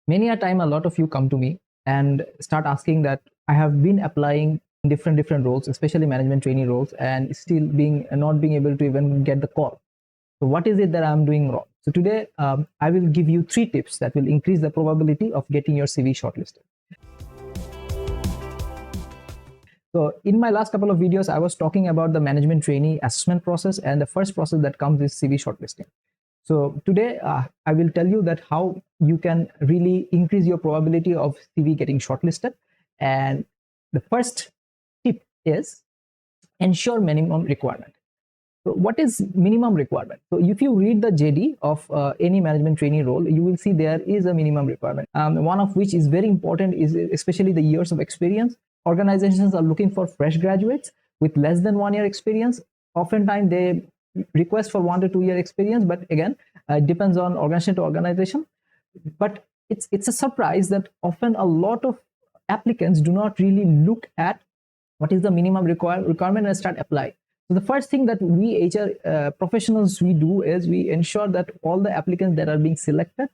Many a time, a lot of you come to me and start asking that I have been applying in different roles, especially management trainee roles, and still being not being able to even get the call. So what is it that I'm doing wrong? So today I will give you 3 tips that will increase the probability of getting your CV shortlisted. So in my last couple of videos, I was talking about the management trainee assessment process, and the first process that comes is CV shortlisting. So today I will tell you that how you can really increase your probability of CV getting shortlisted. And the first tip is ensure minimum requirement. So what is minimum requirement? So if you read the JD of any management trainee role, you will see there is a minimum requirement. One of which is very important is especially the years of experience. Organizations are looking for fresh graduates with less than 1 year experience. Oftentimes they request for 1 to 2 year experience, but again, it depends on organization to organization. But it's a surprise that often a lot of applicants do not really look at what is the minimum requirement and start applying. So the first thing that we HR professionals we do is we ensure that all the applicants that are being selected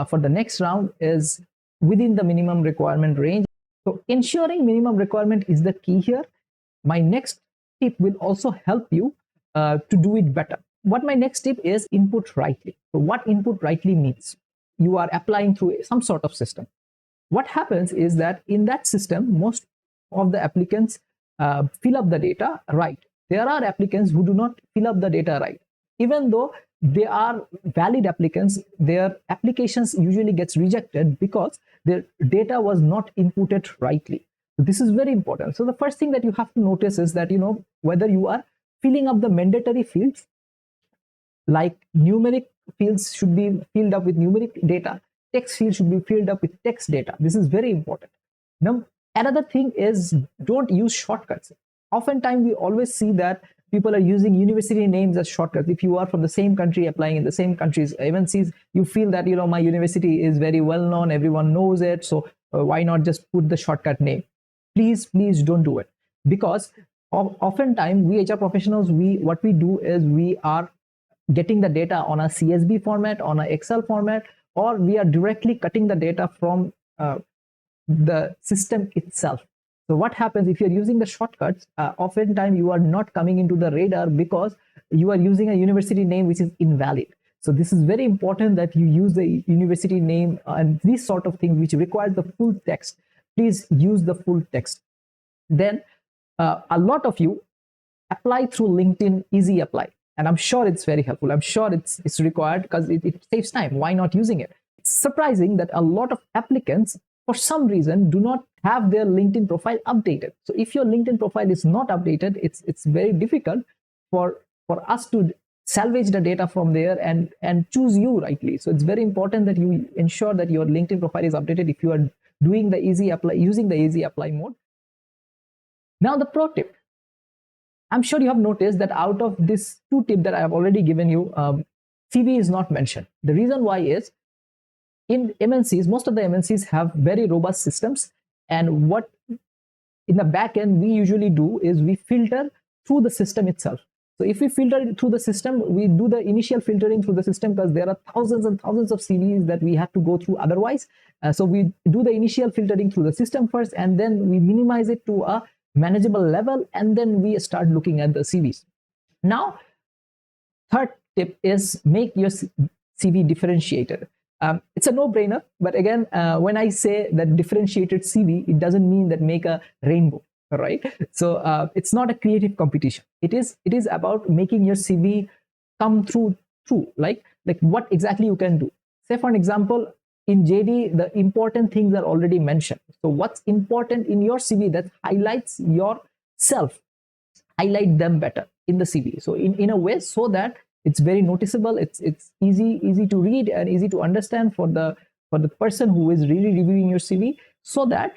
for the next round is within the minimum requirement range. So ensuring minimum requirement is the key here. My next tip will also help you to do it better. What my next tip is input rightly. So what input rightly means? You are applying through some sort of system. What happens is that in that system, most of the applicants fill up the data right. There are applicants who do not fill up the data right. Even though they are valid applicants, their applications usually gets rejected because their data was not inputted rightly. So this is very important. So the first thing that you have to notice is that, whether you are filling up the mandatory fields, like numeric fields should be filled up with numeric data, text field should be filled up with text data. This is very important. Now, another thing is don't use shortcuts. Oftentimes, we always see that people are using university names as shortcuts. If you are from the same country, applying in the same countries, MNCs, you feel that, my university is very well known, everyone knows it, so why not just put the shortcut name? Please don't do it, because oftentimes we HR professionals, what we do is we are getting the data on a CSV format, on an Excel format, or we are directly cutting the data from the system itself. So what happens if you're using the shortcuts? Oftentimes you are not coming into the radar because you are using a university name which is invalid. So this is very important that you use the university name and these sort of things which require the full text. Please use the full text. Then a lot of you apply through LinkedIn Easy Apply, and I'm sure it's very helpful. I'm sure it's required because it saves time. Why not using it? It's surprising that a lot of applicants, for some reason, do not have their LinkedIn profile updated. So if your LinkedIn profile is not updated, it's very difficult for us to salvage the data from there and choose you rightly. So it's very important that you ensure that your LinkedIn profile is updated if you are doing the Easy Apply, using the Easy Apply mode. Now the pro tip. I'm sure you have noticed that out of this 2 tips that I have already given you, CV is not mentioned. The reason why is, in MNCs, most of the MNCs have very robust systems, and what in the back end we usually do is we filter through the system itself. So if we filter through the system, we do the initial filtering through the system because there are thousands and thousands of CVs that we have to go through otherwise. So we do the initial filtering through the system first, and then we minimize it to a manageable level, and then we start looking at the CVs. Now, third tip is make your CV differentiated. It's a no-brainer, but again, when I say that differentiated CV, it doesn't mean that make a rainbow, right? So it's not a creative competition. It is about making your CV come through, like what exactly you can do. Say for an example, in JD, the important things are already mentioned. So what's important in your CV that highlights yourself, highlight them better in the CV. So in a way, so that it's very noticeable, it's easy to read and easy to understand for the person who is really reviewing your CV, so that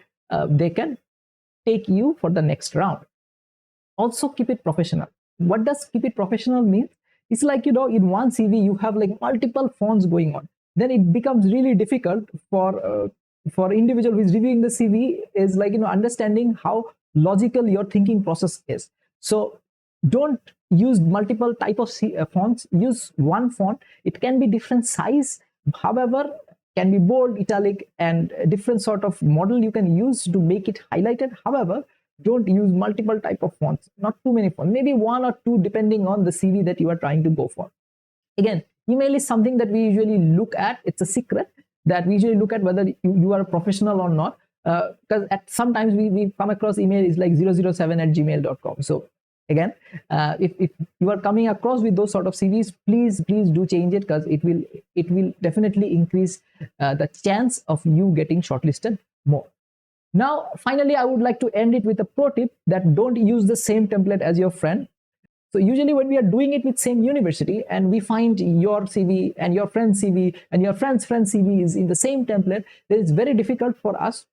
they can take you for the next round. Also, keep it professional. What does keep it professional mean? It's like, in one CV you have like multiple fonts going on. Then it becomes really difficult for individual who is reviewing the CV is like, understanding how logical your thinking process is. So don't use multiple type of fonts. Use one font. It can be different size. However, can be bold, italic, and different sort of model you can use to make it highlighted. However, don't use multiple type of fonts, not too many fonts, maybe one or two depending on the CV that you are trying to go for. Again, email is something that we usually look at. It's a secret that we usually look at whether you are a professional or not, because at sometimes we come across email is like 007@gmail.com. So again, if you are coming across with those sort of CVs, please do change it, because it will definitely increase the chance of you getting shortlisted more. Now, finally, I would like to end it with a pro tip that don't use the same template as your friend. So usually when we are doing it with same university and we find your CV and your friend's CV and your friend's CV is in the same template, then it's very difficult for us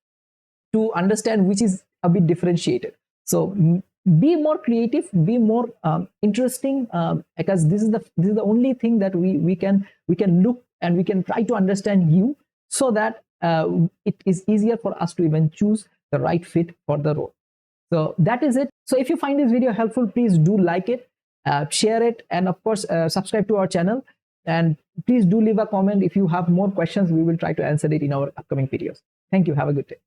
to understand which is a bit differentiated. So be more creative, be more interesting, because this is the only thing that we can look and we can try to understand you, so that it is easier for us to even choose the right fit for the role. So that is it. So if you find this video helpful, please do like it, share it, and of course subscribe to our channel, and please do leave a comment if you have more questions. We will try to answer it in our upcoming videos. Thank you. Have a good day.